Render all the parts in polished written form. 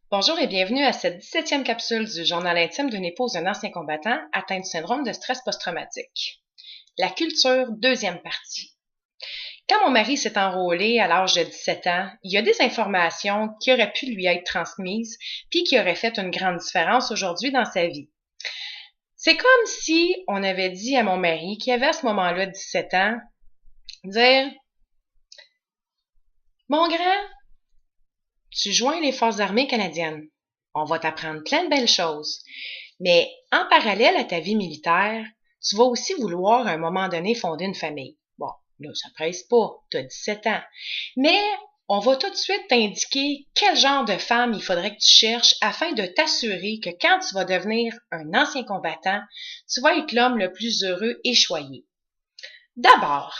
Bonjour et bienvenue à cette 17e capsule du journal intime d'une épouse d'un ancien combattant atteint du syndrome de stress post-traumatique. La culture, deuxième partie. Quand mon mari s'est enrôlé à l'âge de 17 ans, il y a des informations qui auraient pu lui être transmises puis qui auraient fait une grande différence aujourd'hui dans sa vie. C'est comme si on avait dit à mon mari, qui avait à ce moment-là 17 ans, dire « Mon grand, tu joins les forces armées canadiennes. On va t'apprendre plein de belles choses. Mais en parallèle à ta vie militaire, tu vas aussi vouloir à un moment donné fonder une famille. Bon, là, ça presse pas, tu as 17 ans. Mais on va tout de suite t'indiquer quel genre de femme il faudrait que tu cherches afin de t'assurer que quand tu vas devenir un ancien combattant, tu vas être l'homme le plus heureux et choyé. D'abord,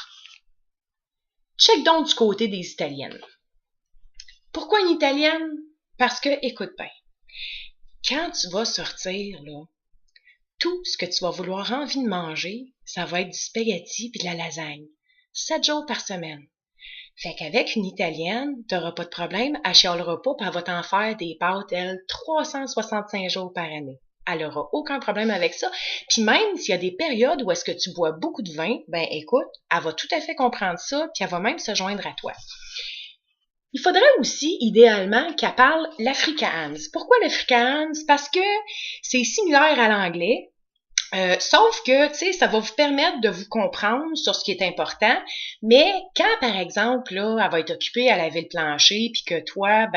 check donc du côté des Italiennes. Pourquoi une Italienne? Parce que, écoute bien, quand tu vas sortir, là, tout ce que tu vas vouloir envie de manger, ça va être du spaghetti puis de la lasagne. 7 jours par semaine. Fait qu'avec une Italienne, t'auras pas de problème, elle chialera pas puis elle va t'en faire des pâtes, elle, 365 jours par année. Elle aura aucun problème avec ça. Puis même s'il y a des périodes où est-ce que tu bois beaucoup de vin, ben écoute, elle va tout à fait comprendre ça puis elle va même se joindre à toi. Il faudrait aussi, idéalement, qu'elle parle l'Afrikaans. Pourquoi l'Afrikaans? Parce que c'est similaire à l'anglais, sauf que, tu sais, ça va vous permettre de vous comprendre sur ce qui est important, mais quand, par exemple, là, elle va être occupée à laver le plancher, puis que toi,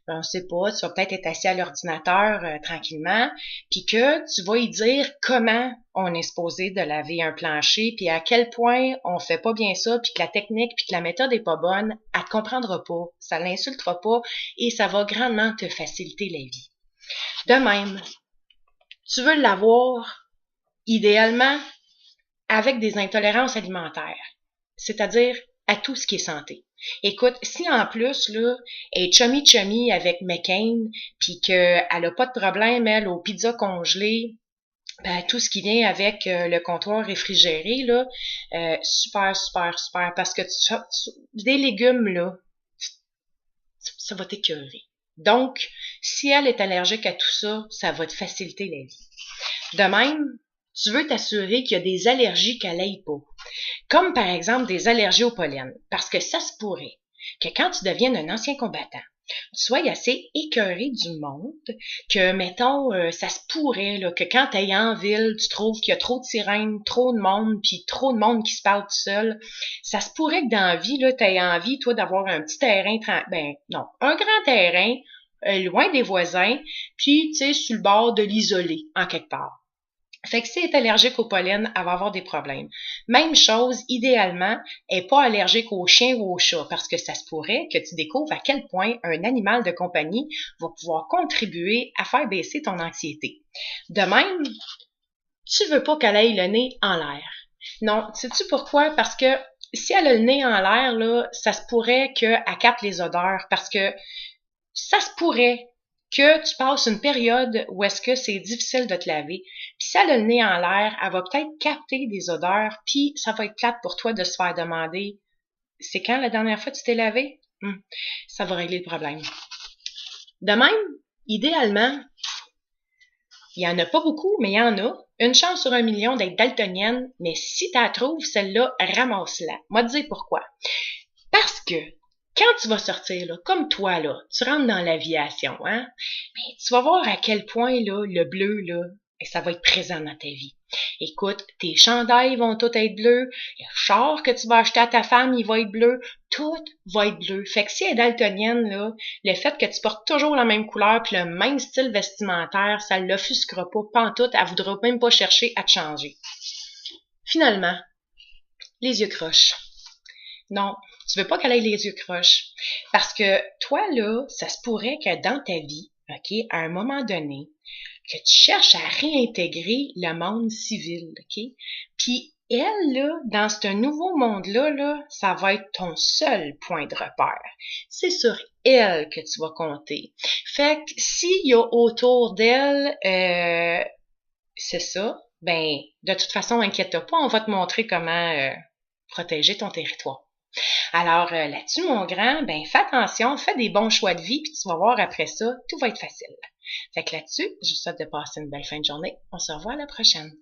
on sait pas, tu vas peut-être être assis à l'ordinateur tranquillement, puis que tu vas y dire comment on est supposé de laver un plancher, puis à quel point on fait pas bien ça, puis que la technique, puis que la méthode est pas bonne, elle te comprendra pas, ça l'insultera pas, et ça va grandement te faciliter la vie. De même, tu veux l'avoir idéalement avec des intolérances alimentaires, c'est-à-dire à tout ce qui est santé. Écoute, si en plus, là, elle est chummy avec McCain, puis qu'elle a pas de problème, elle, aux pizzas congelées, ben, tout ce qui vient avec le comptoir réfrigéré, là, super, parce que des légumes, là, ça va t'écœurer. Donc, si elle est allergique à tout ça, ça va te faciliter la vie. De même, tu veux t'assurer qu'il y a des allergies qu'elle n'aille pas. Comme par exemple des allergies au pollen. Parce que ça se pourrait que quand tu deviennes un ancien combattant, tu sois assez écœuré du monde, que, mettons, ça se pourrait là, que quand tu es en ville, tu trouves qu'il y a trop de sirènes, trop de monde, puis trop de monde qui se parle tout seul. Ça se pourrait que dans la vie, tu aies envie, toi, d'avoir un petit terrain, un grand terrain, loin des voisins, puis, tu sais, sur le bord de l'isolé, en quelque part. Fait que si elle est allergique au pollen, elle va avoir des problèmes. Même chose, idéalement, elle n'est pas allergique aux chiens ou aux chats, parce que ça se pourrait que tu découvres à quel point un animal de compagnie va pouvoir contribuer à faire baisser ton anxiété. De même, tu veux pas qu'elle ait le nez en l'air. Non, sais-tu pourquoi? Parce que si elle a le nez en l'air, là, ça se pourrait qu'elle capte les odeurs, parce que ça se pourrait que tu passes une période où est-ce que c'est difficile de te laver. Puis si elle a le nez en l'air, elle va peut-être capter des odeurs, puis ça va être plate pour toi de se faire demander « C'est quand la dernière fois que tu t'es lavé? » Ça va régler le problème. De même, idéalement, il y en a pas beaucoup, mais il y en a. Une chance sur 1 million d'être daltonienne, mais si tu la trouves, celle-là, ramasse-la. Moi, te dire pourquoi. Parce que quand tu vas sortir, là, comme toi, là, tu rentres dans l'aviation, hein, mais tu vas voir à quel point, là, le bleu, là, ça va être présent dans ta vie. Écoute, tes chandails vont tous être bleus, le char que tu vas acheter à ta femme, il va être bleu, tout va être bleu. Fait que si elle est daltonienne, là, le fait que tu portes toujours la même couleur puis le même style vestimentaire, ça l'offusquera pas pantoute, elle voudra même pas chercher à te changer. Finalement, les yeux croches. Non, tu veux pas qu'elle ait les yeux croches. Parce que toi, là, ça se pourrait que dans ta vie, OK, à un moment donné, que tu cherches à réintégrer le monde civil, OK? Puis elle, là, dans ce nouveau monde-là, là, ça va être ton seul point de repère. C'est sur elle que tu vas compter. Fait que s'il y a autour d'elle, c'est ça, ben, de toute façon, inquiète-toi pas, on va te montrer comment protéger ton territoire. Alors là-dessus, mon grand, ben fais attention, fais des bons choix de vie, puis tu vas voir après ça, tout va être facile. Fait que là-dessus, je vous souhaite de passer une belle fin de journée. On se revoit à la prochaine.